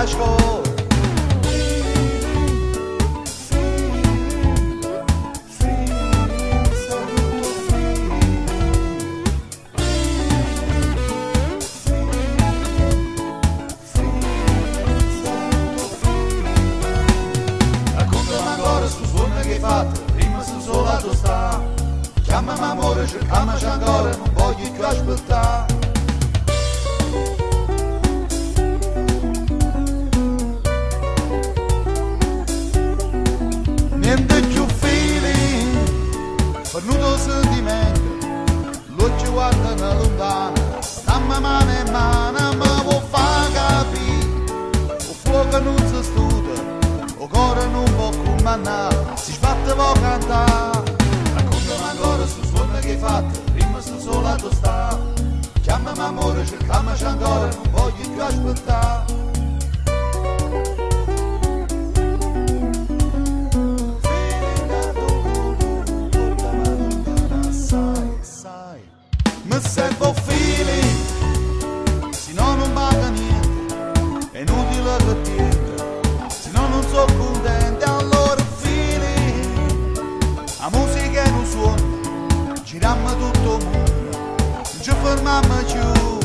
scuola. Prima sono solo a tostare, chiamami amore, cercamici ancora, non voglio più aspettare. Niente più feeling, pernuto sentimento, l'occhio guardano lontano, stamma mano in mano, mi vuoi far capire, o fuoco non si studia, o cuore non può comandare. Si sbatte può cantare, raccontami ancora sul suono che hai fatto, prima sto solo a tostare, chiamami amore, cercamici ancora, non voglio più aspettare. Mi serve un feeling, se no non paga niente, è inutile che tienta, se no non sono contento, allora la musica è un suono, giriamo tutto il mondo, non ci fermiamo più.